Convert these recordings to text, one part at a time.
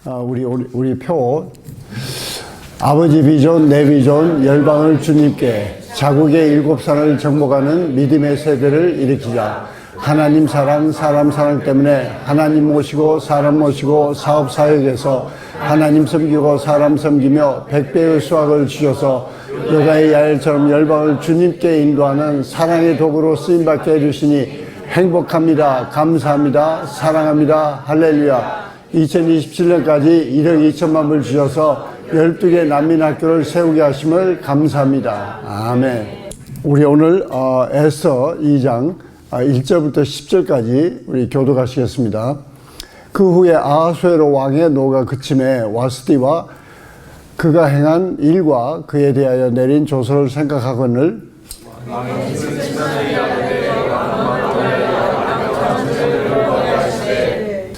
우리 표. 아버지 비전, 내 비전, 열방을 주님께, 자국의 7산을 정복하는 믿음의 세대를 일으키자. 하나님 사랑, 사람 사랑 때문에 하나님 모시고 사람 모시고 사업 사역에서 하나님 섬기고 사람 섬기며 100배의 수확을 주셔서 여가의 야일처럼 열방을 주님께 인도하는 사랑의 도구로 쓰임받게 해주시니 행복합니다. 감사합니다. 사랑합니다. 할렐루야. 2027년까지 1억 2천만 불 주셔서 12개 난민학교를 세우게 하심을 감사합니다. 아멘. 우리 오늘 에스더 2장 1절부터 10절까지 우리 교독하시겠습니다. 그 후에 아하수에로 왕의 노가 그침에 와스디와 그가 행한 일과 그에 대하여 내린 조서를 생각하거늘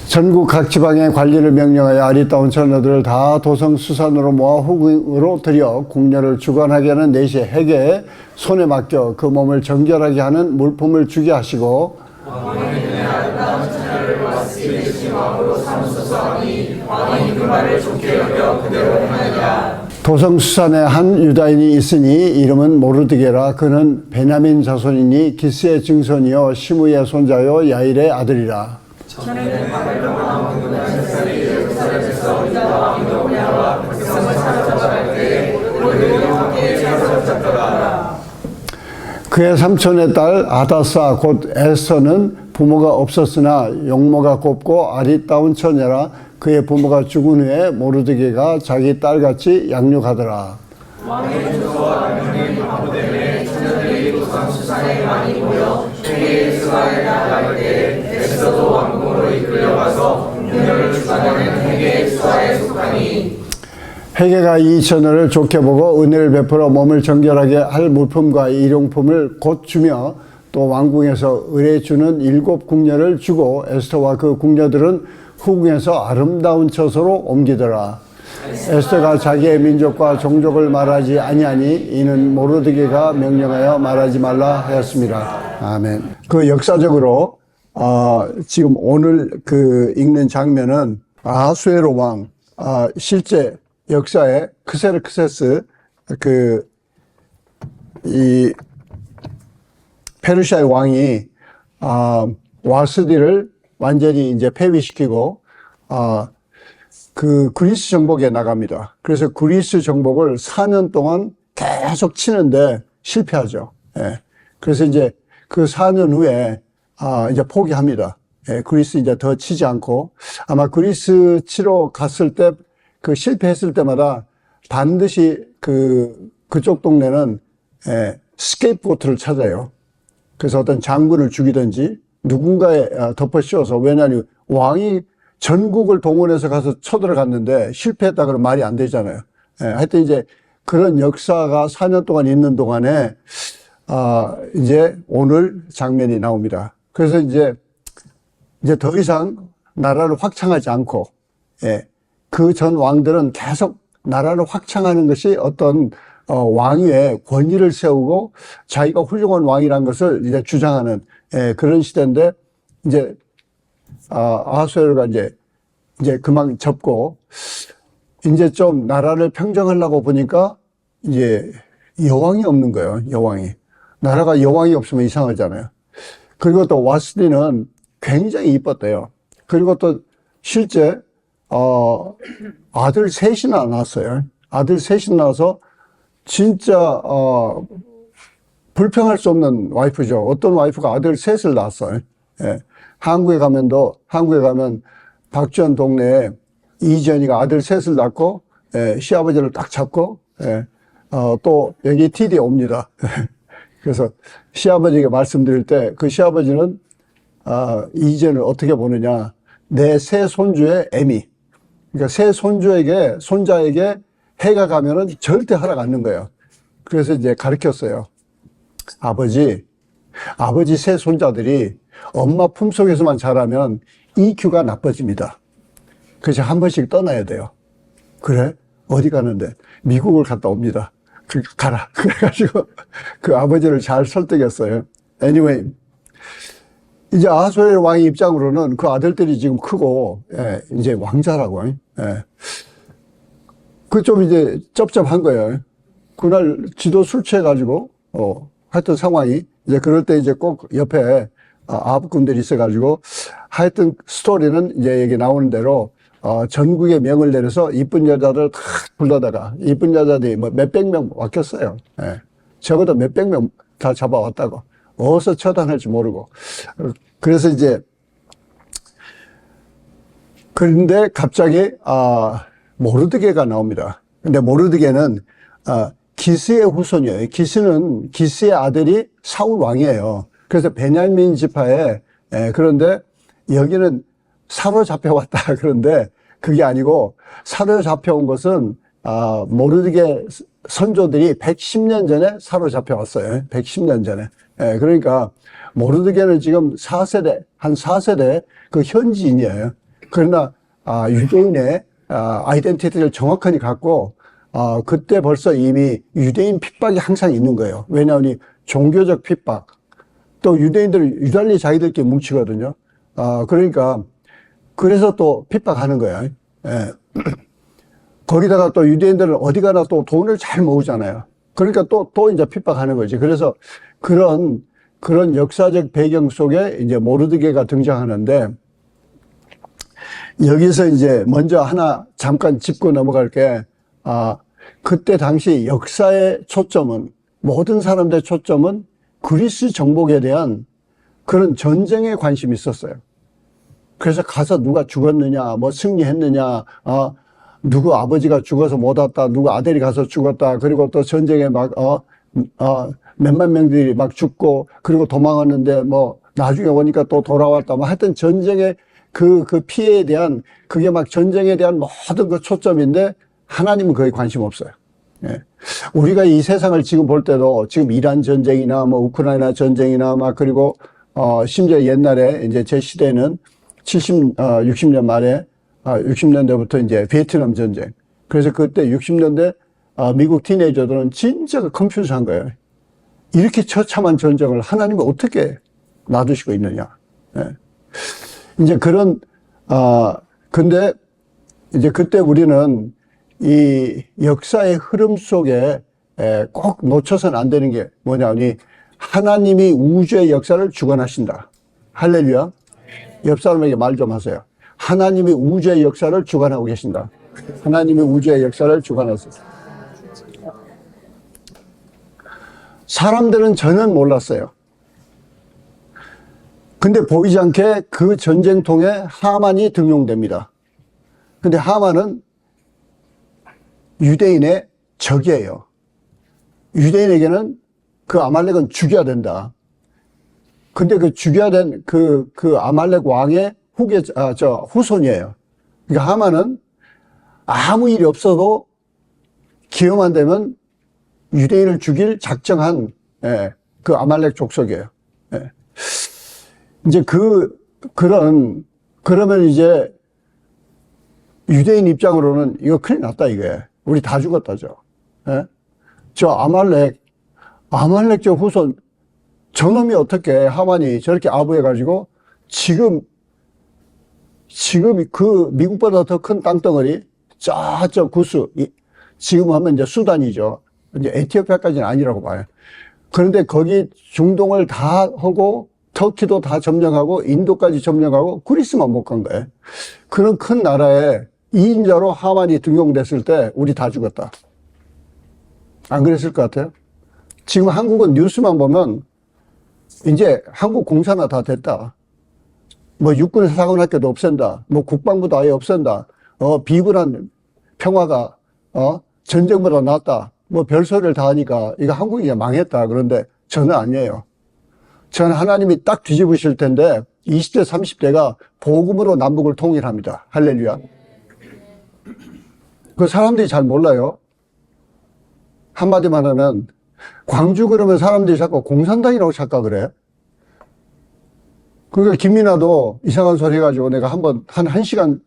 전국 각 지방의 관리를 명령하여 아리따운 처녀들을 다 도성 수산으로 모아 후궁으로 들여 궁녀를 주관하게 하는 내시 해계에 손에 맡겨 그 몸을 정결하게 하는 물품을 주게 하시고 도성 수산에 한 유다인이 있으니 이름은 모르드게라. 그는 베냐민 자손이니 기스의 증손이요 시므의 손자요 야일의 아들이라. 전에는 바벨론왕 왕군의 예루살렘에서 유다 왕 여호야와 백성을 사로잡아갈 때에 모르드게와 함께 사로잡혔더라. 그의 삼촌의 딸 아다사 곧 에스더는 부모가 없었으나 용모가 곱고 아리따운 처녀라. 그의 부모가 죽은 후에 모르드게가 자기 딸같이 양육하더라. 왕의 조서와 명령의 바보 때문에 처녀들이 도성 수산에 많이 모여 에스더에 나아갈 때에 에스더도 왕궁으로 이끌려가서 궁녀를 주관하는 해계의 수하에 속하니 해계가 이 처녀를 좋게 보고 은혜를 베풀어 몸을 정결하게 할 물품과 일용품을 곧 주며 또 왕궁에서 의뢰 주는 7 궁녀를 주고 에스더와 그 궁녀들은 후궁에서 아름다운 처소로 옮기더라. 에스더가 자기의 민족과 종족을 말하지 아니하니 이는 모르드게가 명령하여 말하지 말라 하였습니다. 아멘. 그 역사적으로 지금 오늘 그 읽는 장면은 아하수에로 왕 실제 역사에 크세르크세스 이 페르시아의 왕이 와스디를 완전히 이제 폐위시키고 그 그리스 정복에 나갑니다. 그래서 그리스 정복을 4년 동안 계속 치는데 실패하죠. 예. 그래서 이제 그 4년 후에 이제 포기합니다. 예. 그리스 이제 더 치지 않고 아마 그리스 치러 갔을 때 그 실패했을 때마다 반드시 그쪽 동네는 스케이프고트를 찾아요. 그래서 어떤 장군을 죽이든지 누군가에 덮어 씌워서, 왜냐하면 왕이 전국을 동원해서 가서 쳐들어갔는데 실패했다 그러면 말이 안 되잖아요. 하여튼 이제 그런 역사가 4년 동안 있는 동안에 이제 오늘 장면이 나옵니다. 그래서 이제 더 이상 나라를 확장하지 않고, 그 전 왕들은 계속 나라를 확장하는 것이 어떤 왕위의 권위를 세우고 자기가 훌륭한 왕이라는 것을 이제 주장하는 그런 시대인데, 이제 아하수에로가 이제 그만 접고 이제 좀 나라를 평정하려고 보니까 이제 여왕이 없는 거예요. 여왕이. 나라가 여왕이 없으면 이상하잖아요. 그리고 또 와스디는 굉장히 이뻤대요. 그리고 또 실제 아들 셋이나 낳았어요. 아들 셋이 나와서 진짜 불평할 수 없는 와이프죠. 어떤 와이프가 아들 셋을 낳았어요. 한국에 가면 박지원 동네에 이지연이가 아들 셋을 낳고 시아버지를 딱 잡고 또 여기 TD에 옵니다. 그래서 시아버지에게 말씀드릴 때 그 시아버지는 이지연을 어떻게 보느냐, 내 새 손주의 애미, 그러니까 새 손자에게 해가 가면은 절대 허락 않는 거예요. 그래서 이제 가르쳤어요. 아버지 새 손자들이 엄마 품속에서만 자라면 EQ가 나빠집니다. 그래서 한 번씩 떠나야 돼요. 그래? 어디 가는데? 미국을 갔다 옵니다. 가라. 그래가지고 그 아버지를 잘 설득했어요. Anyway, 이제 아하수에로 왕의 입장으로는 그 아들들이 지금 크고, 예, 이제 왕자라고, 예. 그 좀 이제 쩝쩝한 거예요. 그날 지도 술 취해가지고, 하여튼 상황이, 이제 그럴 때 이제 꼭 옆에 아합군들이 있어가지고, 하여튼 스토리는 이제 여기 나오는 대로, 전국에 명을 내려서 이쁜 여자들 다 불러다가, 이쁜 여자들이 뭐 몇백 명 왔겠어요. 예. 적어도 몇백 명 다 잡아왔다고. 어디서 처단할지 모르고. 그래서 이제, 그런데 갑자기, 모르드게가 나옵니다. 근데 모르드게는, 기스의 후손이에요. 기스의 아들이 사울 왕이에요. 그래서 베냐민 지파에, 그런데 여기는 사로잡혀왔다. 그런데 그게 아니고, 사로잡혀온 것은, 모르드게 선조들이 110년 전에 사로잡혀왔어요. 110년 전에. 그러니까, 모르드게는 지금 4세대, 한 4세대 그 현지인이에요. 그러나, 유대인의, 아이덴티티를 정확하게 갖고, 그때 벌써 이미 유대인 핍박이 항상 있는 거예요. 왜냐하면 종교적 핍박. 또 유대인들은 유달리 자기들끼리 뭉치거든요. 그러니까, 그래서 또 핍박하는 거예요. 예. 거기다가 또 유대인들은 어디 가나 또 돈을 잘 모으잖아요. 그러니까 또 이제 핍박하는 거지. 그래서 그런 역사적 배경 속에 이제 모르드게가 등장하는데, 여기서 이제 먼저 하나 잠깐 짚고 넘어갈게. 그때 당시 역사의 초점은, 모든 사람들의 초점은 그리스 정복에 대한 그런 전쟁에 관심이 있었어요. 그래서 가서 누가 죽었느냐, 뭐 승리했느냐, 누구 아버지가 죽어서 못 왔다, 누구 아들이 가서 죽었다, 그리고 또 전쟁에 막, 몇만 명들이 막 죽고, 그리고 도망왔는데 뭐, 나중에 오니까 또 돌아왔다. 뭐 하여튼 전쟁의 그 피해에 대한, 그게 막 전쟁에 대한 모든 그 초점인데, 하나님은 거의 관심 없어요. 예. 우리가 이 세상을 지금 볼 때도, 지금 이란 전쟁이나 뭐, 우크라이나 전쟁이나 막, 그리고, 심지어 옛날에 이제 제 시대는 60년 말에 60년대부터 이제 베트남 전쟁. 그래서 그때 60년대 미국 티네이저들은 진짜 컴퓨즈한 거예요. 이렇게 처참한 전쟁을 하나님은 어떻게 놔두시고 있느냐. 예. 이제 그런, 근데 이제 그때 우리는 이 역사의 흐름 속에 꼭 놓쳐서는 안 되는 게 뭐냐니, 하나님이 우주의 역사를 주관하신다. 할렐루야. 옆 사람에게 말 좀 하세요. 하나님이 우주의 역사를 주관하고 계신다. 하나님이 우주의 역사를 주관하세요. 사람들은 전혀 몰랐어요. 근데 보이지 않게 그 전쟁통에 하만이 등용됩니다. 근데 하만은 유대인의 적이에요. 유대인에게는 그 아말렉은 죽여야 된다. 근데 그 죽여야 된 그 아말렉 왕의 후손이에요. 그러니까 하만은 아무 일이 없어도 기회만 되면 유대인을 죽일 작정한, 그 아말렉 족속이에요. 예. 이제 그러면 이제 유대인 입장으로는 이거 큰일 났다, 이게. 우리 다 죽었다죠. 예? 저 아말렉 저 후손, 저놈이 어떻게 하만이 저렇게 아부해가지고 지금 그 미국보다 더 큰 땅덩어리, 저 구스, 지금 하면 이제 수단이죠. 이제 에티오피아까지는 아니라고 봐요. 그런데 거기 중동을 다 하고, 터키도 다 점령하고, 인도까지 점령하고, 그리스만 못 간 거예요. 그런 큰 나라에 2인자로 하만이 등용됐을 때 우리 다 죽었다. 안 그랬을 것 같아요? 지금 한국은 뉴스만 보면 이제 한국 공사나 다 됐다. 뭐 육군 사관학교도 없앤다. 뭐 국방부도 아예 없앤다. 비굴한 평화가 전쟁보다 낫다. 뭐 별소리를 다 하니까 이거 한국이 이제 망했다. 그런데 저는 아니에요. 저는 하나님이 딱 뒤집으실 텐데 20대 30대가 복음으로 남북을 통일합니다. 할렐루야. 그 사람들이 잘 몰라요. 한마디만 하면 광주 그러면 사람들이 자꾸 공산당이라고 착각을 해. 그러니까 김민아도 이상한 소리 해가지고 내가 한번 한 시간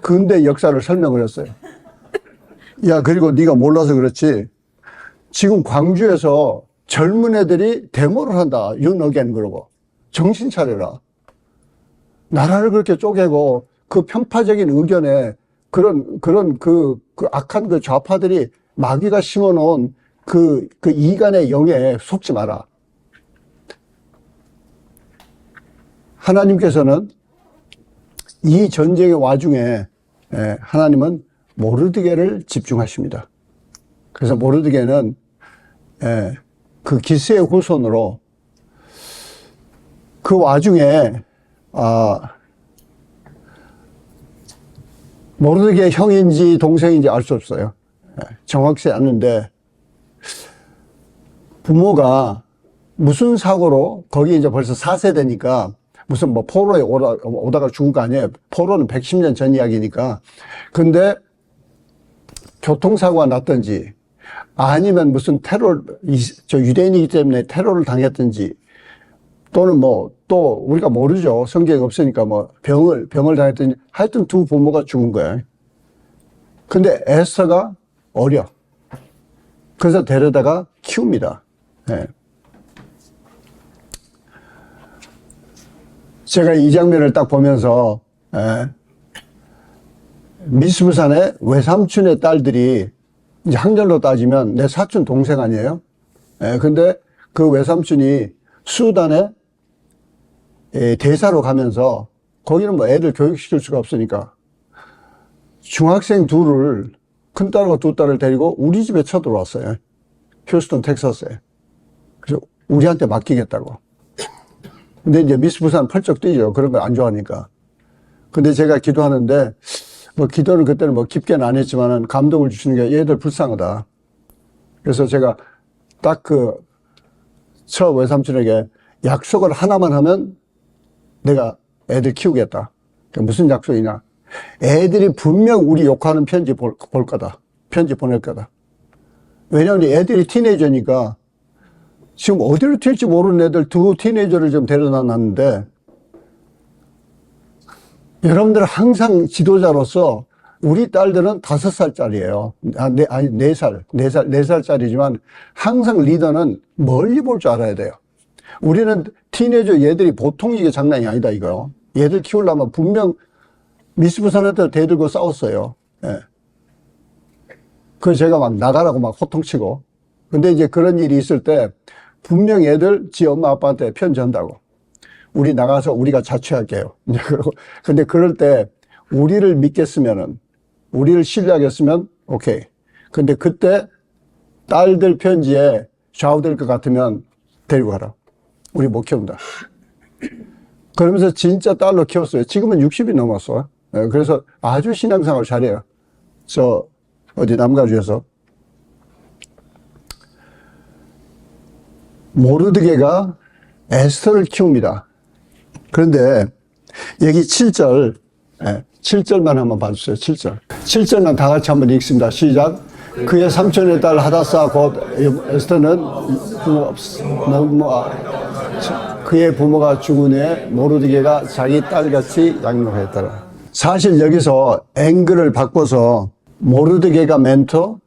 근대 역사를 설명을 했어요. 야, 그리고 네가 몰라서 그렇지. 지금 광주에서 젊은 애들이 데모를 한다. 윤어겐 그러고. 정신 차려라. 나라를 그렇게 쪼개고 그 편파적인 의견에 그런 그 악한 그 좌파들이 마귀가 심어놓은 그 이간의 영에 속지 마라. 하나님께서는 이 전쟁의 와중에 하나님은 모르드게를 집중하십니다. 그래서 모르드게는 그 기스의 후손으로 그 와중에 모르드게 형인지 동생인지 알 수 없어요. 정확치 않는데 부모가 무슨 사고로 거기 이제 벌써 4세대니까 무슨 뭐 포로에 오다가 죽은 거 아니에요. 포로는 110년 전 이야기니까. 근데 교통사고가 났든지 아니면 무슨 유대인이기 때문에 테러를 당했든지 또는 뭐 또 우리가 모르죠. 성경이 없으니까 뭐 병을 당했든지 하여튼 두 부모가 죽은 거예요. 근데 에스더가 어려. 그래서 데려다가 키웁니다. 제가 이 장면을 딱 보면서 미스부산의 외삼촌의 딸들이 이제 학년로 따지면 내 사촌 동생 아니에요? 근데 그 외삼촌이 수단에 대사로 가면서 거기는 뭐 애들 교육시킬 수가 없으니까 중학생 둘을 큰 딸과 두 딸을 데리고 우리 집에 쳐들어왔어요. 휴스턴, 텍사스에. 그래서 우리한테 맡기겠다고. 근데 이제 미스부산 펄쩍 뛰죠. 그런 거 안 좋아하니까. 근데 제가 기도하는데 뭐 기도는 그때는 뭐 깊게는 안 했지만은 감동을 주시는 게 얘들 불쌍하다. 그래서 제가 딱 저 외삼촌에게 약속을 하나만 하면 내가 애들 키우겠다. 무슨 약속이냐. 애들이 분명 우리 욕하는 편지 볼 거다. 편지 보낼 거다. 왜냐하면 애들이 티네이저니까 지금 어디로 튈지 모르는 애들 두 티네이저를 좀 데려다 놨는데 여러분들 항상 지도자로서 우리 딸들은 5살짜리예요. 아니 4살짜리지만 항상 리더는 멀리 볼 줄 알아야 돼요. 우리는 티네이저 얘들이 보통 이게 장난이 아니다 이거. 얘들 키우려면 분명 미스부산한테 대들고 싸웠어요. 그래서 제가 막 나가라고 막 호통치고. 근데 이제 그런 일이 있을 때 분명 애들 지 엄마 아빠한테 편지 한다고. 우리 나가서 우리가 자취할게요. 이제 그러고. 근데 그럴 때 우리를 믿겠으면은, 우리를 신뢰하겠으면 오케이. 근데 그때 딸들 편지에 좌우될 것 같으면 데리고 가라. 우리 못 키운다. 그러면서 진짜 딸로 키웠어요. 지금은 60이 넘었어. 그래서 아주 신앙생활 잘해요. 어디 남가주에서. 모르드게가 에스더를 키웁니다. 그런데 여기 7절, 7절만 한번 봐주세요. 7절. 7절만 다 같이 한번 읽습니다. 시작. 그의 삼촌의 딸 하다사 곧 에스더는 그의 부모가 죽은 후에 모르드게가 자기 딸같이 양육하였더라. 사실 여기서 앵글을 바꿔서 모르드게가 멘토,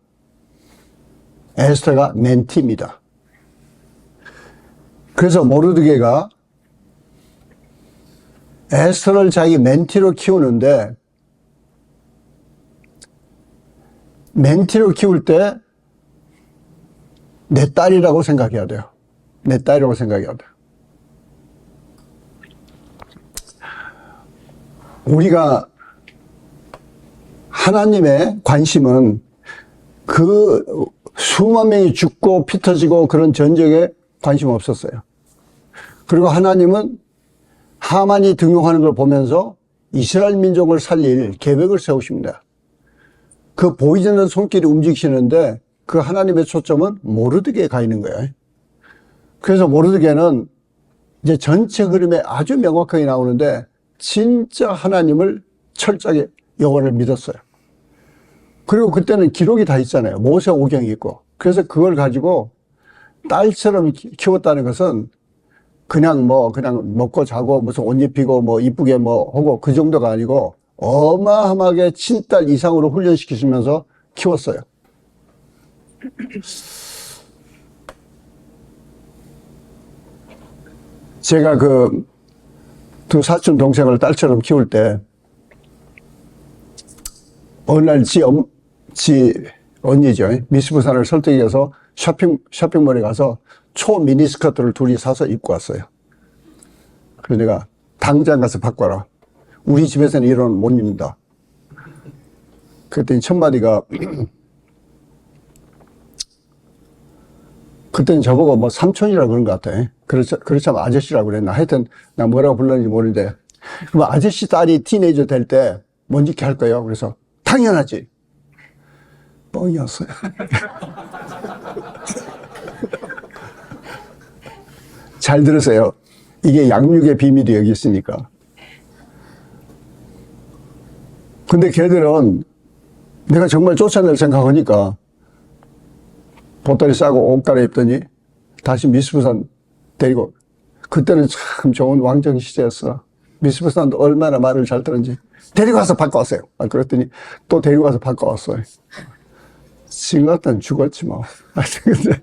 에스더가 멘티입니다. 그래서 모르드게가 에스더를 자기 멘티로 키우는데 멘티로 키울 때 내 딸이라고 생각해야 돼요. 내 딸이라고 생각해야 돼요. 우리가 하나님의 관심은 그 수만 명이 죽고 피 터지고 그런 전쟁에 관심 없었어요. 그리고 하나님은 하만이 등용하는 걸 보면서 이스라엘 민족을 살릴 계획을 세우십니다. 그 보이지 않는 손길이 움직이시는데 그 하나님의 초점은 모르드게에 가 있는 거예요. 그래서 모르드게는 이제 전체 흐름에 아주 명확하게 나오는데 진짜 하나님을 철저하게 여호와를 믿었어요. 그리고 그때는 기록이 다 있잖아요. 모세 오경이 있고. 그래서 그걸 가지고 딸처럼 키웠다는 것은 그냥 먹고 자고 무슨 옷 입히고 뭐 이쁘게 뭐 하고 그 정도가 아니고 어마어마하게 친딸 이상으로 훈련시키시면서 키웠어요. 제가 두 사촌 동생을 딸처럼 키울 때 어느 날 지 언니죠. 미스부산을 설득해서 쇼핑몰에 가서 초 미니스커트를 둘이 사서 입고 왔어요. 그래서 내가 당장 가서 바꿔라. 우리 집에서는 이런 못 입는다. 그랬더니 첫 마디가 그때는 저보고 뭐 삼촌이라고 그런 것 같아. 그렇지만 아저씨라고 그랬나. 하여튼 나 뭐라고 불렀는지 모르는데 그럼 아저씨 딸이 티네이저 될 때 뭔지 할 거예요. 그래서 당연하지. 뻥이었어요. 잘 들으세요. 이게 양육의 비밀이 여기 있으니까. 근데 걔들은 내가 정말 쫓아낼 생각하니까 보따리 싸고 옷 갈아입더니 다시 미스부산 데리고, 그때는 참 좋은 왕정 시대였어. 미스부산도 얼마나 말을 잘 들었는지. 데리고 가서 바꿔왔어요. 그랬더니 또 데리고 가서 바꿔왔어요. 지금 같으면 죽었지 뭐. 근데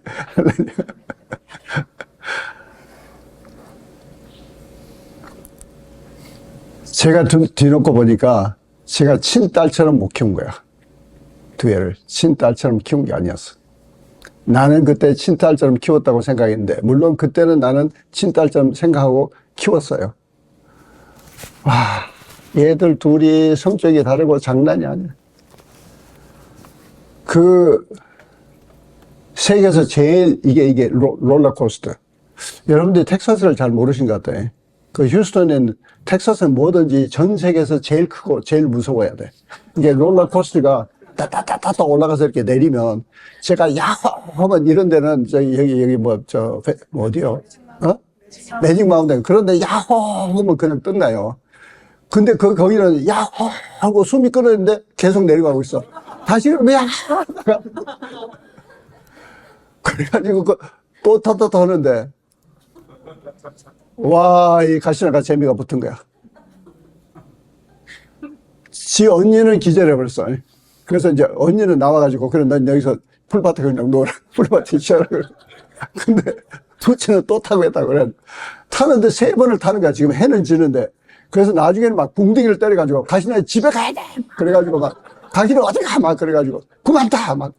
제가 뒤놓고 보니까 제가 친딸처럼 못 키운 거야. 두 애를 친딸처럼 키운 게 아니었어. 나는 그때 친딸처럼 키웠다고 생각했는데, 물론 그때는 나는 친딸처럼 생각하고 키웠어요. 와, 얘들 둘이 성격이 다르고 장난이 아니야. 그 세계에서 제일 이게 롤러코스터. 여러분들이 텍사스를 잘 모르신 것 같아요. 그 휴스턴에는 텍사스는 뭐든지 전 세계에서 제일 크고 제일 무서워야 돼. 이게 롤러코스터가 따따따따 올라가서 이렇게 내리면, 제가 야호 하면 이런 데는 여기 어디요? 매직 마운틴. 그런데 야호 하면 그냥 끝나요. 근데 거기는 야호 하고 숨이 끊어지는데 계속 내려가고 있어. 다시 그러면 야호 하다가 그래가지고 또 타타타 하는데, 와, 이 가시나가 재미가 붙은 거야. 지 언니는 기절해버렸어. 그래서 이제 언니는 나와가지고, 그래, 넌 여기서 풀밭에 그냥 놀아. 풀밭에 쉬어라. 근데 둘째는 또 타고 했다고 그래. 타는데 3번을 타는 거야. 지금 해는 지는데. 그래서 나중에는 막 붕댕이를 때려가지고, 가시나 집에 가야 돼! 그래가지고 막, 가기는 어디 가! 막 그래가지고, 그만 타! 막.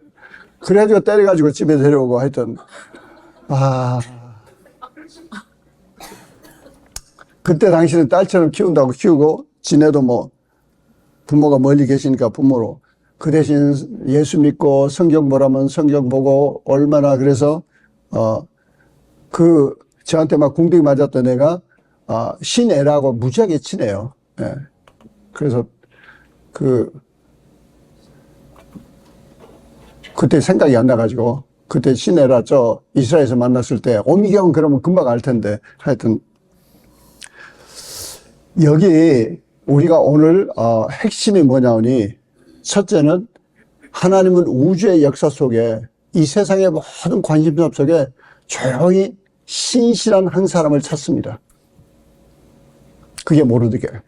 그래가지고 때려가지고 집에 데려오고 하여튼, 그때 당시는 딸처럼 키운다고 키우고, 지네도 뭐, 부모가 멀리 계시니까 부모로. 그 대신 예수 믿고 성경 보라면 성경 보고, 얼마나 그래서, 저한테 막 궁뎅이 맞았던 애가, 신애라고 무지하게 친해요. 예. 그래서, 그때 생각이 안 나가지고, 그때 신애라 이스라엘에서 만났을 때, 오미경 그러면 금방 알 텐데, 하여튼, 여기 우리가 오늘, 핵심이 뭐냐니, 첫째는 하나님은 우주의 역사 속에 이 세상의 모든 관심사 속에 조용히 신실한 한 사람을 찾습니다. 그게 모르드게예요.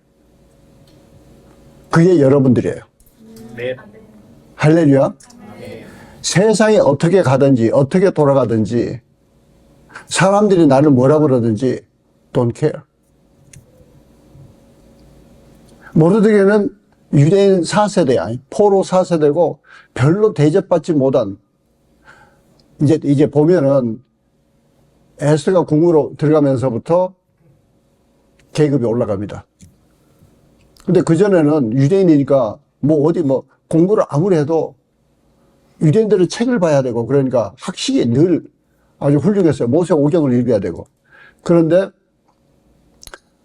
그게 여러분들이에요. 네. 할렐루야. 네. 세상이 어떻게 가든지 어떻게 돌아가든지 사람들이 나를 뭐라 그러든지 don't care. 모르드게는 유대인 4세대야. 포로 4세대고 별로 대접받지 못한, 이제 보면은 에스더가 궁으로 들어가면서부터 계급이 올라갑니다. 근데 그전에는 유대인이니까 어디 공부를 아무리 해도 유대인들은 책을 봐야 되고, 그러니까 학식이 늘 아주 훌륭했어요. 모세오경을 읽어야 되고. 그런데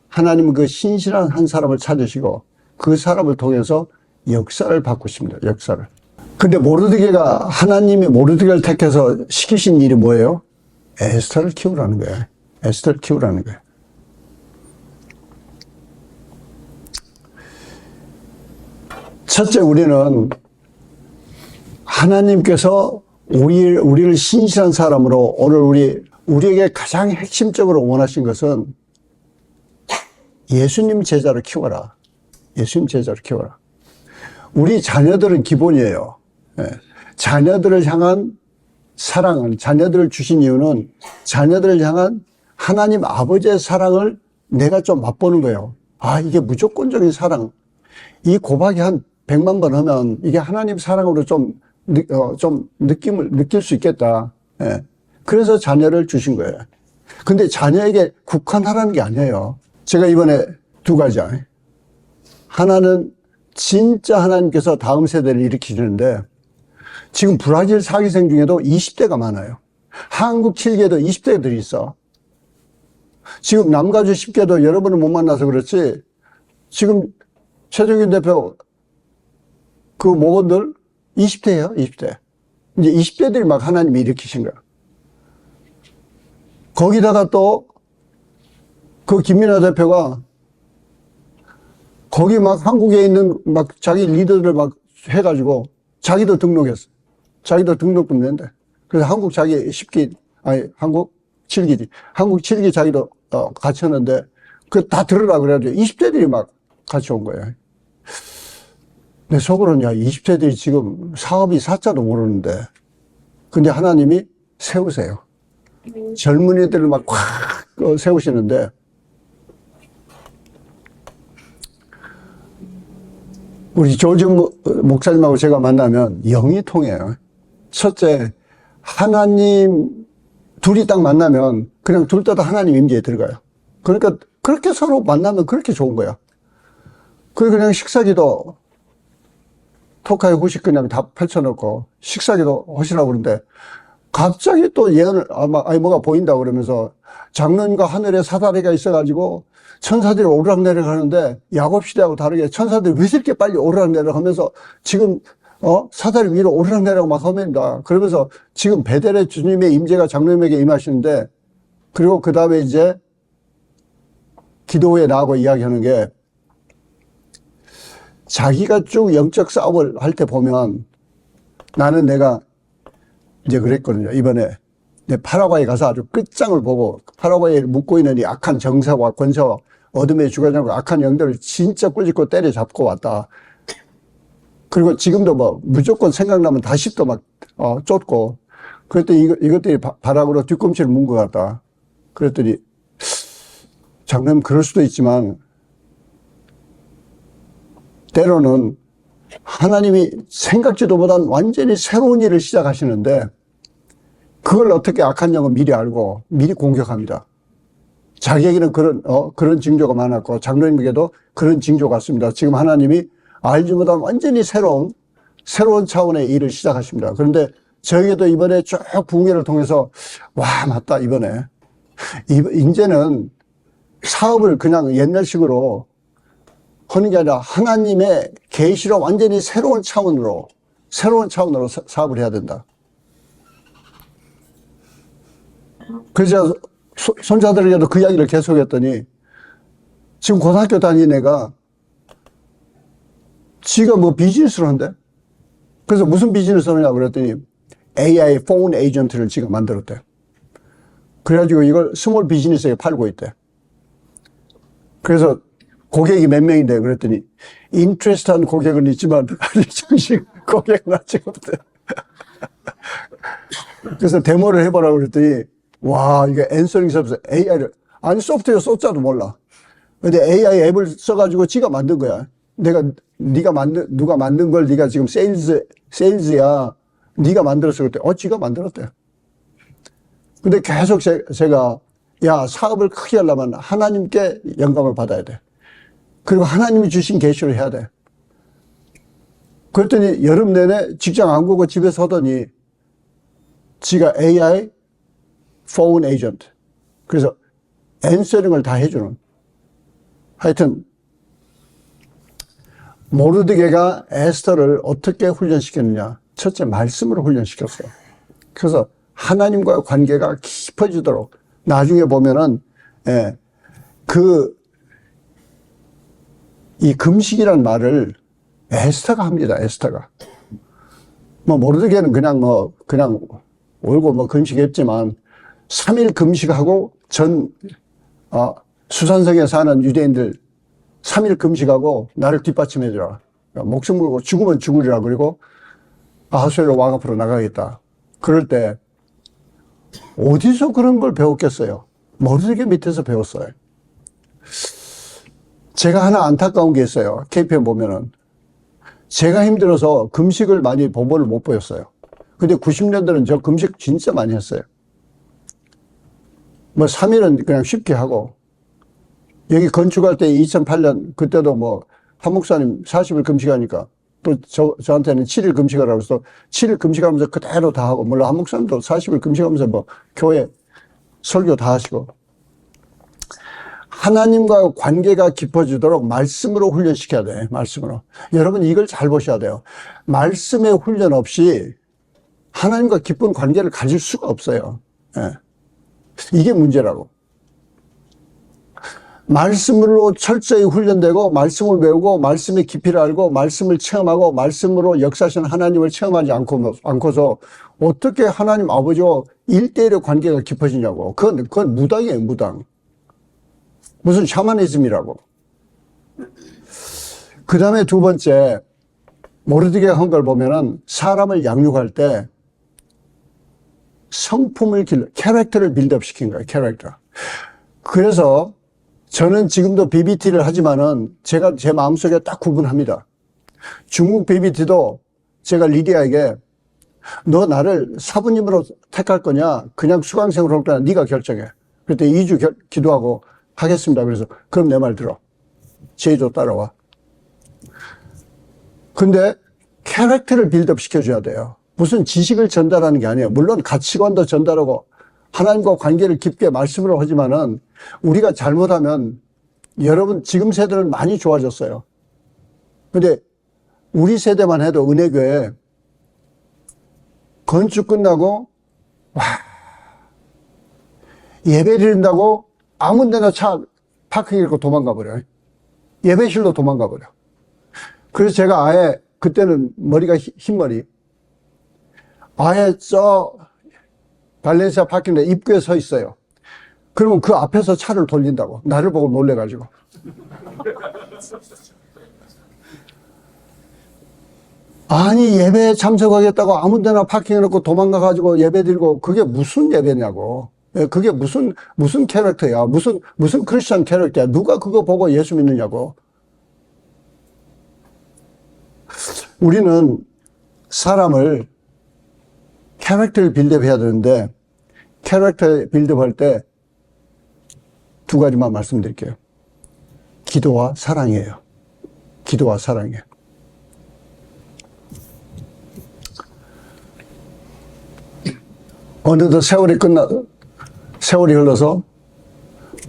하나님은 그 신실한 한 사람을 찾으시고 그 사람을 통해서 역사를 바꾸십니다. 역사를. 근데 모르드게가, 하나님이 모르드게를 택해서 시키신 일이 뭐예요? 에스더를 키우라는 거예요. 에스더를 키우라는 거예요. 첫째, 우리는 하나님께서 우리를 신실한 사람으로, 오늘 우리에게 가장 핵심적으로 원하신 것은 예수님 제자를 키워라. 예수님 제자를 키워라. 우리 자녀들은 기본이에요. 자녀들을 향한 사랑은, 자녀들을 주신 이유는 자녀들을 향한 하나님 아버지의 사랑을 내가 좀 맛보는 거예요. 아, 이게 무조건적인 사랑. 이 고박이 한 100만 번 하면 이게 하나님 사랑으로 좀 느낌을 느낄 수 있겠다. 예. 그래서 자녀를 주신 거예요. 근데 자녀에게 국한하라는 게 아니에요. 제가 이번에 두 가지. 하나는 진짜 하나님께서 다음 세대를 일으키시는데 지금 브라질 사기생 중에도 20대가 많아요. 한국 7개도 20대들이 있어. 지금 남가주 10개도 여러분을 못 만나서 그렇지 지금 최종균 대표 그 모건들 20대예요, 20대. 이제 20대들이 막 하나님이 일으키신 거야. 거기다가 또 그 김민하 대표가 거기 막 한국에 있는 막 자기 리더들 막 해가지고 자기도 등록했어. 자기도 등록금 낸대. 그래서 한국 자기 10기, 아니, 한국 7기지. 한국 7기 자기도 같이 하는데 그 다 들으라 그래가지고 20대들이 막 같이 온 거예요. 내 속으로는 야, 20대들이 지금 사업이 사자도 모르는데 근데 하나님이 세우세요. 젊은이들을 막 확 세우시는데 우리 조지 목사님하고 제가 만나면 영이 통해요. 첫째, 하나님 둘이 딱 만나면 그냥 둘 다 하나님 임재에 들어가요. 그러니까 그렇게 서로 만나면 그렇게 좋은 거야. 그냥 식사기도 토카에 후식 그냥 다 펼쳐놓고 식사기도 하시라고 그러는데 갑자기 또 예언을 아니 뭐가 보인다고 그러면서 장로님과 하늘에 사다리가 있어가지고 천사들이 오르락내리락 하는데 야곱 시대하고 다르게 천사들이 왜 이렇게 빨리 오르락내리락 하면서 지금 사다리 위로 오르락내리락 막 하면다. 그러면서 지금 베델의 주님의 임재가 장로님에게 임하시는데 그리고 그 다음에 이제 기도회에 나하고 이야기하는 게 자기가 쭉 영적 싸움을 할 때 보면 나는 내가 이제 그랬거든요. 이번에 내 파라과이 가서 아주 끝장을 보고 파라과이에 묻고 있는 이 악한 정사와 권세와 어둠의 주관자고 악한 영들을 진짜 꾸짖고 때려잡고 왔다. 그리고 지금도 뭐 무조건 생각나면 다시 또 막 쫓고 그랬더니 이것들이 바락으로 뒤꿈치를 문 것 같다. 그랬더니 장로님 그럴 수도 있지만 때로는 하나님이 생각지도 못한 완전히 새로운 일을 시작하시는데 그걸 어떻게 악한 영은 미리 알고 미리 공격합니다. 자기에게는 그런 징조가 많았고 장로님에게도 그런 징조가 있습니다. 지금 하나님이 알지 못한 완전히 새로운 차원의 일을 시작하십니다. 그런데 저에게도 이번에 쭉 부흥회를 통해서 와 맞다 이제는 사업을 그냥 옛날식으로 하는 게 아니라 하나님의 계시로 완전히 새로운 차원으로 사업을 해야 된다. 그래서 손자들에게도 그 이야기를 계속했더니 지금 고등학교 다니는 애가 지가 뭐 비즈니스를 한대. 그래서 무슨 비즈니스를 하냐고 그랬더니 AI 폰 에이전트를 지가 만들었대. 그래가지고 이걸 스몰 비즈니스에 팔고 있대. 그래서 고객이 몇 명인데 그랬더니 인트레스트한 고객은 있지만 정식 고객은 아직 없대. 그래서 데모를 해보라고 그랬더니 와 이게 앤서링 서비스 AI를 아니 소프트웨어 쏟자도 몰라. 근데 AI 앱을 써가지고 지가 만든 거야. 누가 만든 걸 네가 지금 세일즈야. 네가 만들었어 그랬대. 지가 만들었대. 근데 계속 제가 야 사업을 크게 하려면 하나님께 영감을 받아야 돼. 그리고 하나님이 주신 계시를 해야 돼. 그랬더니 여름 내내 직장 안 가고 집에서 하더니 지가 AI 폰 에이전트. 그래서 앤서링을 다 해주는. 하여튼 모르드게가 에스더를 어떻게 훈련시켰느냐. 첫째 말씀으로 훈련시켰어요. 그래서 하나님과의 관계가 깊어지도록 나중에 보면은 이 금식이라는 말을 에스더가 합니다. 에스더가. 뭐 모르드게는 그냥 울고 금식했지만 3일 금식하고 수산성에 사는 유대인들 3일 금식하고 나를 뒷받침해주라. 목숨 걸고 죽으면 죽으리라. 그리고 아하수에로 왕 앞으로 나가겠다. 그럴 때 어디서 그런 걸 배웠겠어요? 모르드게 밑에서 배웠어요. 제가 하나 안타까운 게 있어요. KPM 보면은. 제가 힘들어서 금식을 많이 보고를 못 보였어요. 근데 90년대는 저 금식 진짜 많이 했어요. 뭐 3일은 그냥 쉽게 하고, 여기 건축할 때 2008년 그때도 뭐 한 목사님 40일 금식하니까 또 저한테는 7일 금식하라고 해서 7일 금식하면서 그대로 다 하고, 물론 한 목사님도 40일 금식하면서 뭐 교회 설교 다 하시고. 하나님과 관계가 깊어지도록 말씀으로 훈련시켜야 돼. 말씀으로. 여러분 이걸 잘 보셔야 돼요. 말씀의 훈련 없이 하나님과 깊은 관계를 가질 수가 없어요. 예. 이게 문제라고. 말씀으로 철저히 훈련되고, 말씀을 배우고, 말씀의 깊이를 알고, 말씀을 체험하고, 말씀으로 역사하시는 하나님을 체험하지 않고서 어떻게 하나님 아버지와 1대1의 관계가 깊어지냐고. 그건 무당이에요, 무당. 무슨 샤머니즘이라고. 그 다음에 두 번째, 모르드게가 한 걸 보면은 사람을 양육할 때 성품을 캐릭터를 빌드업 시킨 거예요, 캐릭터. 그래서 저는 지금도 BBT를 하지만은 제가 제 마음속에 딱 구분합니다. 중국 BBT도 제가 리디아에게 너 나를 사부님으로 택할 거냐, 그냥 수강생으로 할 거냐, 네가 결정해. 그때 2주 기도하고 하겠습니다. 그래서 그럼 내 말 들어. 제의도 따라와. 근데 캐릭터를 빌드업 시켜줘야 돼요. 무슨 지식을 전달하는 게 아니에요. 물론 가치관도 전달하고 하나님과 관계를 깊게 말씀으로 하지만은 우리가 잘못하면, 여러분 지금 세대는 많이 좋아졌어요. 근데 우리 세대만 해도 은혜교회 건축 끝나고 예배 드린다고 아무 데나 차 파킹 잃고 도망가 버려요. 예배실로 도망가 버려. 그래서 제가 아예 그때는 머리가 흰머리, 아예 발렌시아 파킹대 입구에 서 있어요. 그러면 그 앞에서 차를 돌린다고. 나를 보고 놀래가지고. 아니 예배에 참석하겠다고 아무 데나 파킹해놓고 도망가가지고 예배 드리고, 그게 무슨 예배냐고. 그게 무슨 캐릭터야. 무슨 크리스천 캐릭터야. 누가 그거 보고 예수 믿느냐고. 우리는 사람을 캐릭터를 빌드업 해야 되는데, 캐릭터 빌드업 할 때 두 가지만 말씀드릴게요. 기도와 사랑이에요. 기도와 사랑이에요. 어느덧 세월이 흘러서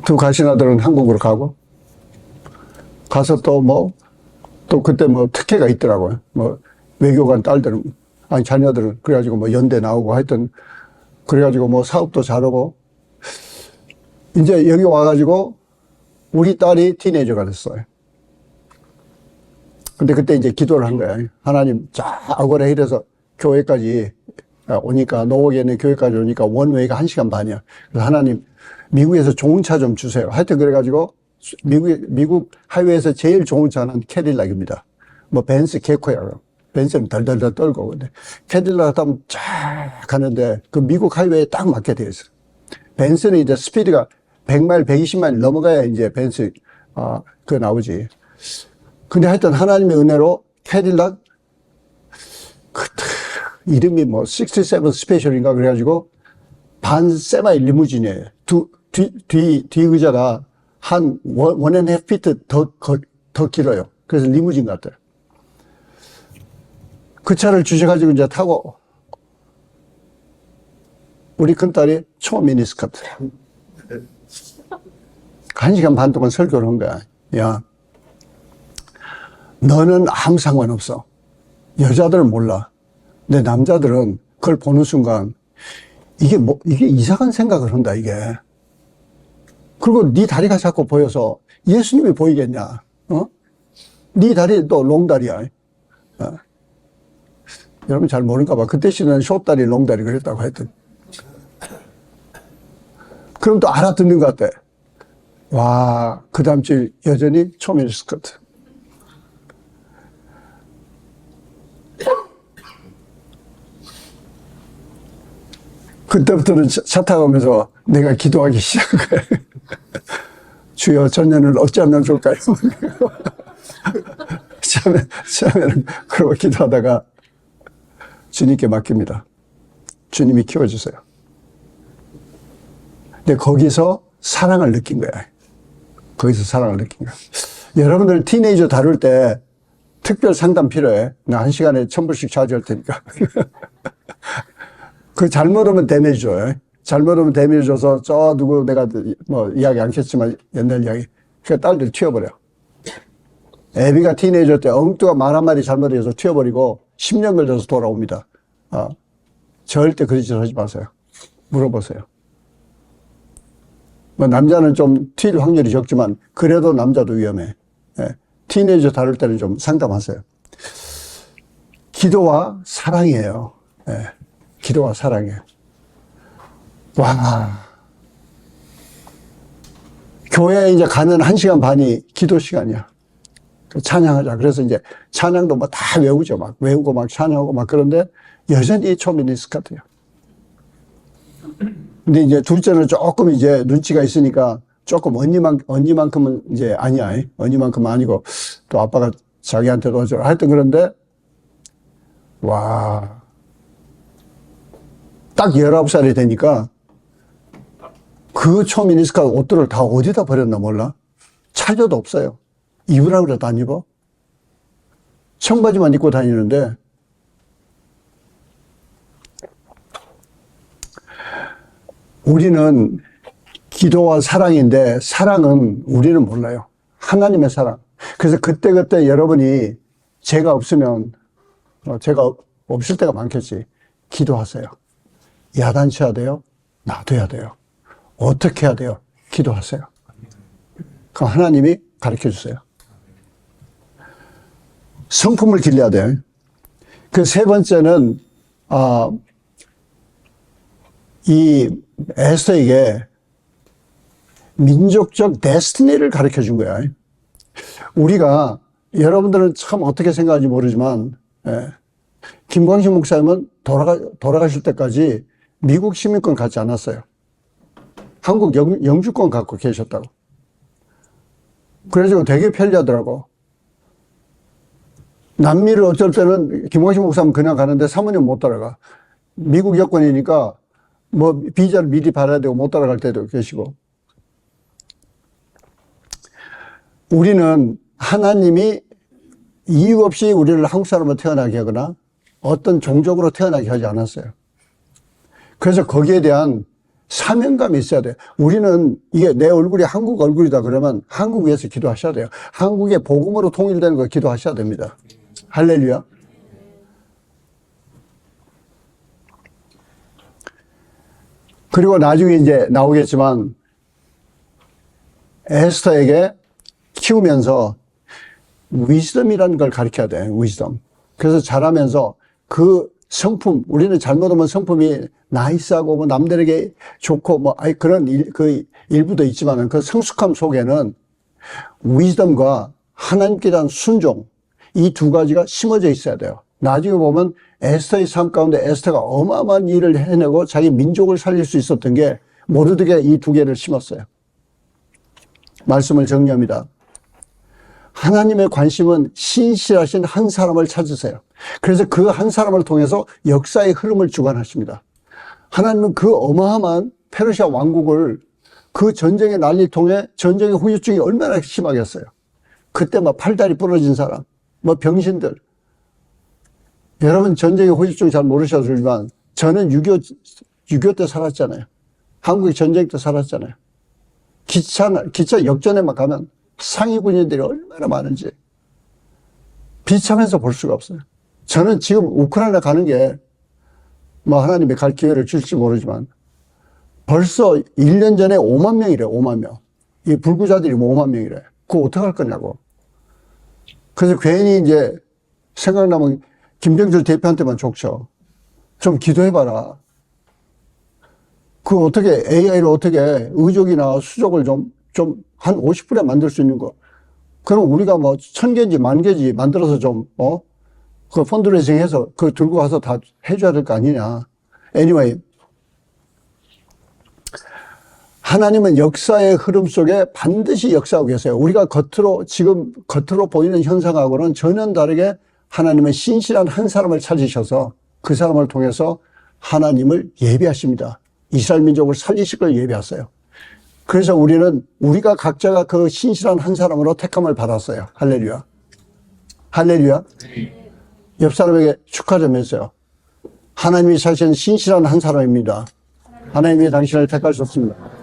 두 가시나들은 한국으로 가서 또 그때 특혜가 있더라고요. 외교관 딸들은, 자녀들은, 그래가지고 연대 나오고 하여튼, 그래가지고 사업도 잘하고, 이제 여기 와가지고 우리 딸이 티네이저가 됐어요. 근데 그때 이제 기도를 한 거야. 하나님, 오래 이래서 교회까지 오니까, 노옥에는 교회까지 오니까 원웨이가 1시간 반이야. 그래서 하나님, 미국에서 좋은 차 좀 주세요. 하여튼 그래가지고 미국 하이웨이에서 제일 좋은 차는 캐딜락입니다. 벤츠 개코야. 벤츠는 덜덜덜 떨고. 근데 캐딜락 타면 쫙 가는데 그 미국 하이웨이에 딱 맞게 되어 있어. 벤츠는 이제 스피드가 100마일, 120마일 넘어가야 이제 벤츠, 그거 나오지. 근데 하여튼 하나님의 은혜로 캐딜락, 이름이 67 스페셜인가 그래가지고 반 세마이 리무진이에요. 뒤 의자가 한 1.5피트 더 길어요. 그래서 리무진 같아요. 그 차를 주셔가지고 이제 타고, 우리 큰딸이 초미니스커트. 1시간 반 동안 설교를 한 거야. 야, 너는 아무 상관없어. 여자들은 몰라. 근데 남자들은 그걸 보는 순간, 이게 이상한 생각을 한다, 이게. 그리고 네 다리가 자꾸 보여서 예수님이 보이겠냐? 네 다리 또 롱다리야. 여러분 잘 모르는가 봐. 그때 시는 숏다리, 롱다리 그랬다고 하여튼. 그럼 또 알아듣는 것 같아. 와, 그 다음 주 여전히 초미니스커트. 그때부터는 차 타가면서 내가 기도하기 시작한 거야. 주여 전년을 어찌하면 좋을까요? 처음에는 그러고 기도하다가 주님께 맡깁니다. 주님이 키워주세요. 근데 거기서 사랑을 느낀 거야. 거기서 사랑을 느낀 거야. 여러분들 티네이저 다룰 때 특별 상담 필요해. 나 1시간에 1,000불씩 차지할 테니까. 그 잘못 오면 데미지 줘요. 잘못 오면 데미지 줘서 누구 내가 뭐 이야기 않겠지만 옛날 이야기. 그 딸들 튀어버려. 애비가 티네이저 때 엉뚱한 말 한마디 잘못해서 튀어버리고 10년 걸려서 돌아옵니다. 절대 그런 짓 하지 마세요. 물어보세요. 뭐 남자는 좀 튈 확률이 적지만 그래도 남자도 위험해. 예. 티네이저 다룰 때는 좀 상담하세요. 기도와 사랑이에요. 예. 기도와 사랑이에요. 와. 교회에 이제 가는 1시간 반이 기도 시간이야. 찬양하자. 그래서 이제 찬양도 뭐 다 외우죠. 막 외우고 막 찬양하고 막 그런데 여전히 초미니스트 같아요. 근데 이제 둘째는 조금 이제 눈치가 있으니까 조금 언니만큼은 이제 아니야. 언니만큼은 아니고 또 아빠가 자기한테도 하여튼 그런데 와. 딱 19살이 되니까 그 초미니스트가 옷들을 다 어디다 버렸나 몰라. 찾아도 없어요. 입으라 그래도 안 입어. 청바지만 입고 다니는데 우리는 기도와 사랑인데 사랑은 우리는 몰라요. 하나님의 사랑. 그래서 그때그때 여러분이 제가 없으면 제가 없을 때가 많겠지. 기도하세요. 야단쳐야 돼요. 놔둬야 돼요. 어떻게 해야 돼요? 기도하세요. 그럼 하나님이 가르쳐 주세요. 성품을 길러야 돼요. 그 세 번째는 이 에스더에게 민족적 데스티니를 가르쳐 준 거야. 우리가 여러분들은 참 어떻게 생각하는지 모르지만 김광식 목사님은 돌아가실 때까지 미국 시민권 갖지 않았어요. 한국 영주권 갖고 계셨다고. 그래가지고 되게 편리하더라고. 남미를 어쩔 때는 김광식 목사님 그냥 가는데 사모님 못 따라가. 미국 여권이니까 뭐 비자를 미리 받아야 되고 못 따라갈 때도 계시고. 우리는 하나님이 이유 없이 우리를 한국 사람으로 태어나게 하거나 어떤 종족으로 태어나게 하지 않았어요. 그래서 거기에 대한 사명감이 있어야 돼요. 우리는 이게 내 얼굴이 한국 얼굴이다 그러면 한국 위해서 기도하셔야 돼요. 한국의 복음으로 통일되는 거 기도하셔야 됩니다. 할렐루야. 그리고 나중에 이제 나오겠지만 에스더에게 키우면서 위즈덤이라는 걸 가르쳐야 돼. 위즈덤. 그래서 자라면서 그 성품, 우리는 잘못하면 성품이 나이스하고 뭐 남들에게 좋고 뭐 그런 그 일부도 있지만 그 성숙함 속에는 위즈덤과 하나님께 대한 순종, 이 두 가지가 심어져 있어야 돼요. 나중에 보면 에스더의 삶 가운데 에스더가 어마어마한 일을 해내고 자기 민족을 살릴 수 있었던 게 모르드게 이 두 개를 심었어요. 말씀을 정리합니다. 하나님의 관심은 신실하신 한 사람을 찾으세요. 그래서 그 한 사람을 통해서 역사의 흐름을 주관하십니다. 하나님은 그 어마어마한 페르시아 왕국을 그 전쟁의 난리 통해 전쟁의 후유증이 얼마나 심하겠어요. 그때 막 팔다리 부러진 사람, 뭐 병신들. 여러분 전쟁의 후유증 잘 모르셨지만 저는 6.25 때 살았잖아요. 한국의 전쟁 때 살았잖아요. 기차 역전에만 가면 상위 군인들이 얼마나 많은지 비참해서 볼 수가 없어요. 저는 지금 우크라이나 가는 게 뭐 하나님이 갈 기회를 줄지 모르지만 벌써 1년 전에 5만 명이래. 5만 명. 이 불구자들이 뭐 5만 명이래. 그거 어떡할 거냐고. 그래서 괜히 이제 생각나면 김병철 대표한테만 족쳐. 좀 기도해봐라. 그 어떻게 AI를 어떻게 의족이나 수족을 좀 한 50분에 만들 수 있는 거. 그럼 우리가 뭐 1000개인지 10,000개인지 만들어서 그 펀드레이징 해서 그거 들고 가서 다 해줘야 될 거 아니냐. Anyway. 하나님은 역사의 흐름 속에 반드시 역사하고 계세요. 우리가 지금 겉으로 보이는 현상하고는 전혀 다르게 하나님은 신실한 한 사람을 찾으셔서 그 사람을 통해서 하나님을 예비하십니다. 이스라엘 민족을 살리실 걸 예비하세요. 그래서 우리가 각자가 그 신실한 한 사람으로 택함을 받았어요. 할렐루야. 할렐루야. 옆 사람에게 축하 좀 해주세요. 하나님이 사실은 신실한 한 사람입니다. 하나님이 당신을 택하셨습니다.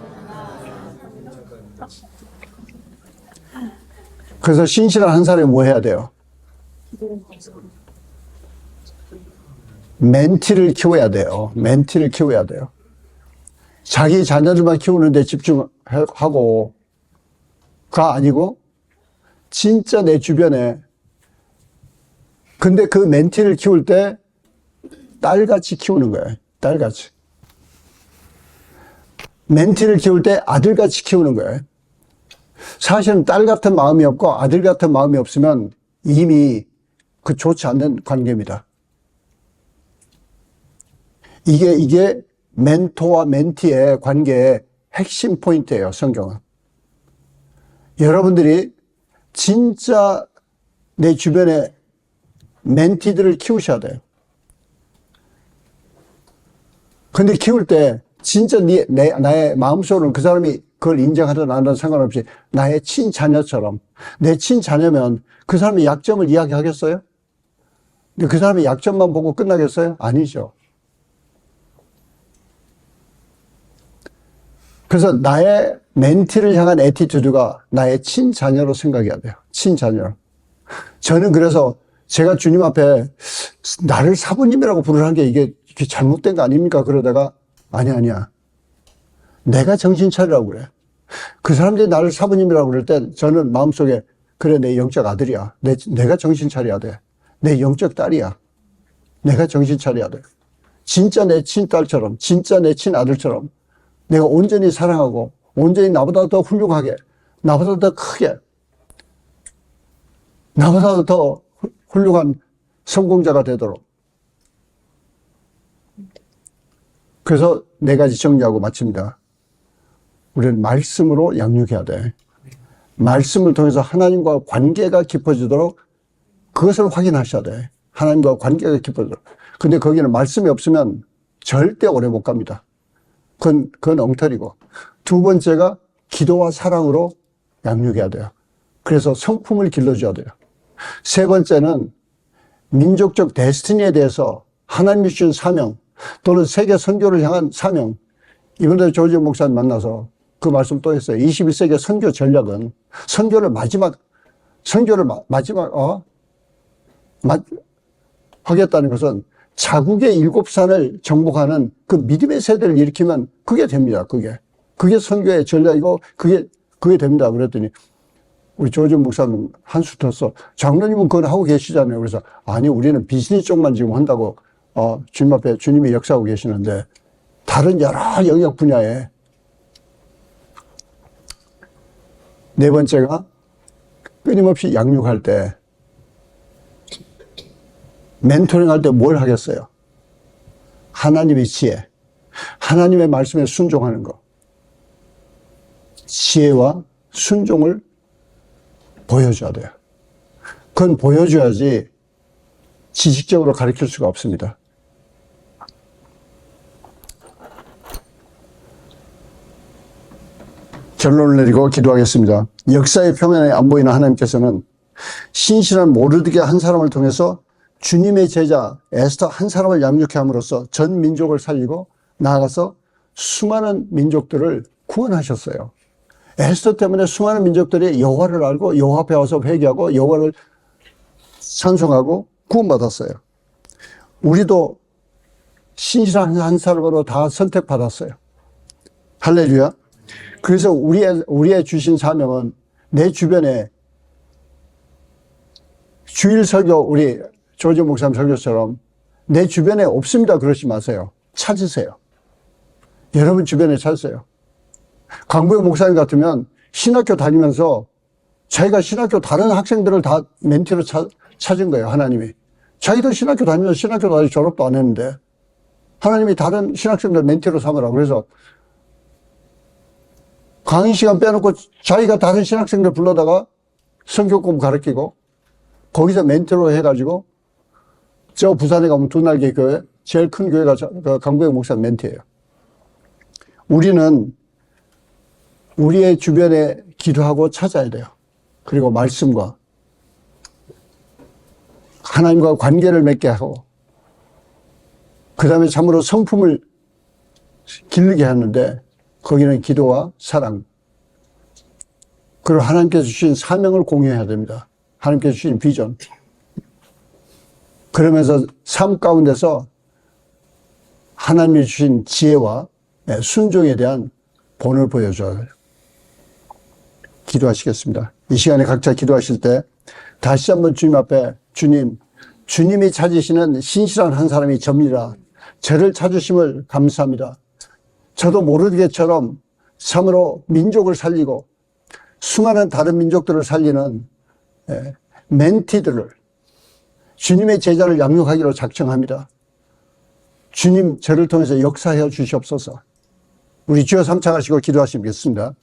그래서 신실한 한 사람이 뭐 해야 돼요? 멘티를 키워야 돼요. 멘티를 키워야 돼요. 자기 자녀들만 키우는데 집중하고, 가 아니고, 진짜 내 주변에, 근데 그 멘티를 키울 때 딸같이 키우는 거예요. 딸같이. 멘티를 키울 때 아들같이 키우는 거예요. 사실은 딸 같은 마음이 없고 아들 같은 마음이 없으면 이미 그 좋지 않는 관계입니다. 이게 멘토와 멘티의 관계의 핵심 포인트예요, 성경은. 여러분들이 진짜 내 주변에 멘티들을 키우셔야 돼요. 근데 키울 때 진짜 나의 마음속으로는 그 사람이 그걸 인정하든 안 하든 상관없이 나의 친자녀처럼, 내 친자녀면 그 사람의 약점을 이야기하겠어요? 근데 그 사람의 약점만 보고 끝나겠어요? 아니죠. 그래서 나의 멘티를 향한 애티튜드가 나의 친자녀로 생각해야 돼요. 친자녀. 저는 그래서 제가 주님 앞에 나를 사부님이라고 부르는 게 이게 잘못된 거 아닙니까? 그러다가 아니야. 내가 정신 차리라고 그래. 그 사람들이 나를 사부님이라고 그럴 때 저는 마음속에 그래, 내 영적 아들이야. 내가 정신 차려야 돼. 내 영적 딸이야. 내가 정신 차려야 돼. 진짜 내 친딸처럼, 진짜 내 친아들처럼 내가 온전히 사랑하고 온전히 나보다 더 훌륭하게, 나보다 더 크게, 나보다 더 훌륭한 성공자가 되도록. 그래서 네 가지 정리하고 마칩니다. 우리는 말씀으로 양육해야 돼. 말씀을 통해서 하나님과 관계가 깊어지도록 그것을 확인하셔야 돼. 하나님과 관계가 깊어지도록. 근데 거기는 말씀이 없으면 절대 오래 못 갑니다. 그건 엉터리고. 두 번째가 기도와 사랑으로 양육해야 돼요. 그래서 성품을 길러줘야 돼요. 세 번째는 민족적 데스티니에 대해서 하나님이 주신 사명 또는 세계 선교를 향한 사명. 이번에 조지현 목사님 만나서 그 말씀 또 했어요. 21세기 선교 전략은 선교를 하겠다는 것은 자국의 7산을 정복하는 그 믿음의 세대를 일으키면 그게 됩니다. 그게 선교의 전략이고 그게 됩니다. 그랬더니 우리 조지현 목사님 한수 텄어. 장로님은 그건 하고 계시잖아요. 그래서 아니, 우리는 비즈니스 쪽만 지금 한다고 주님 앞에 주님이 역사하고 계시는데 다른 여러 영역 분야에. 네 번째가 끊임없이 양육할 때, 멘토링 할 때 뭘 하겠어요? 하나님의 지혜, 하나님의 말씀에 순종하는 거. 지혜와 순종을 보여줘야 돼요. 그건 보여줘야지 지식적으로 가르칠 수가 없습니다. 결론을 내리고 기도하겠습니다. 역사의 표면에 안 보이는 하나님께서는 신실한 모르드게 한 사람을 통해서 주님의 제자 에스더 한 사람을 양육해 함으로써 전 민족을 살리고 나아가서 수많은 민족들을 구원하셨어요. 에스더 때문에 수많은 민족들이 여호와를 알고 여호와 앞에 와서 회개하고 여호와를 찬송하고 구원받았어요. 우리도 신실한 한 사람으로 다 선택받았어요. 할렐루야. 그래서 우리의 주신 사명은 내 주변에 주일 설교, 우리 조지현 목사님 설교처럼 내 주변에 없습니다. 그러지 마세요. 찾으세요. 여러분 주변에 찾으세요. 강부영 목사님 같으면 신학교 다니면서 자기가 신학교 다른 학생들을 다 멘티로 찾은 거예요. 하나님이. 자기도 신학교 다니면서 신학교 다니 졸업도 안 했는데 하나님이 다른 신학생들 멘티로 삼으라고. 그래서 강의 시간 빼놓고 자기가 다른 신학생들 불러다가 성경 공부 가르치고 거기서 멘토로 해가지고 저 부산에 가면 두 날개 교회 제일 큰 교회가 강구영 목사 멘토예요. 우리는 우리의 주변에 기도하고 찾아야 돼요. 그리고 말씀과 하나님과 관계를 맺게 하고 그 다음에 참으로 성품을 기르게 하는데 거기는 기도와 사랑 그리고 하나님께서 주신 사명을 공유해야 됩니다. 하나님께서 주신 비전. 그러면서 삶 가운데서 하나님이 주신 지혜와 순종에 대한 본을 보여줘야 돼요. 기도하시겠습니다. 이 시간에 각자 기도하실 때 다시 한번 주님 앞에 주님이 찾으시는 신실한 한 사람이 접니다. 저를 찾으심을 감사합니다. 저도 모르게처럼 참으로 민족을 살리고 수많은 다른 민족들을 살리는 멘티들을 주님의 제자를 양육하기로 작정합니다. 주님 저를 통해서 역사하여 주시옵소서. 우리 주여 삼창하시고 기도하시겠습니다.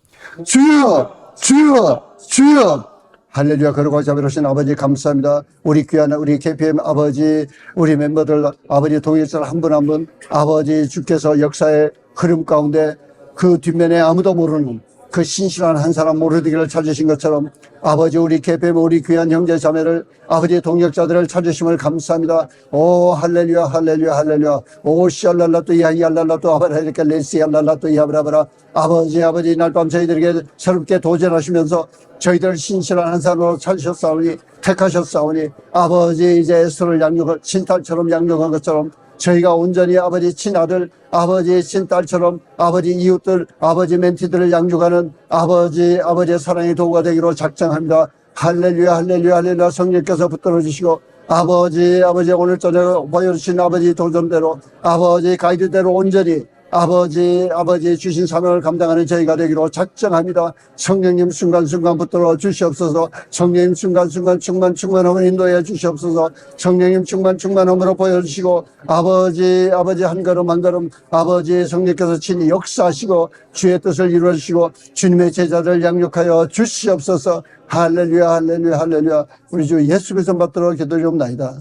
주여 주여 주여 할렐루야. 거룩하고 자비로우신 아버지 감사합니다. 우리 귀한 우리 KPM 아버지 우리 멤버들 아버지 동역자 한 분 한 분 아버지 주께서 역사의 흐름 가운데 그 뒷면에 아무도 모르는 그 신실한 한 사람 모르드기를 찾으신 것처럼 아버지 우리 KPM 우리 귀한 형제 자매를 아버지의 동역자들을 찾으심을 감사합니다. 오 할렐루야 할렐루야 할렐루야. 오 시알랄라또 야이알랄라또 아바라이르케 레시알랄라또 야브라바라. 아버지 날밤 저희들에게 새롭게 도전하시면서 저희들을 신실한 한 사람으로 찾으셨사오니 택하셨사오니 아버지 이제 에스더를 친딸처럼 양육한 것처럼 저희가 온전히 아버지 친아들 아버지 친딸처럼 아버지 이웃들 아버지 멘티들을 양육하는 아버지의 사랑의 도구가 되기로 작정합니다. 할렐루야 할렐루야 할렐루야. 성령께서 붙들어 주시고 아버지 오늘 저녁 보여주신 아버지 도전대로 아버지 가이드대로 온전히 아버지 주신 사명을 감당하는 저희가 되기로 작정합니다. 성령님 순간순간 붙들어 주시옵소서. 성령님 순간순간 충만함을 인도해 주시옵소서. 성령님 충만함으로 보여주시고 아버지 한 걸음 한 걸음 아버지 성령께서 친히 역사하시고 주의 뜻을 이루어 주시고 주님의 제자를 양육하여 주시옵소서. 할렐루야 할렐루야 할렐루야. 우리 주 예수 그리스도 받들어 기도리옵나이다.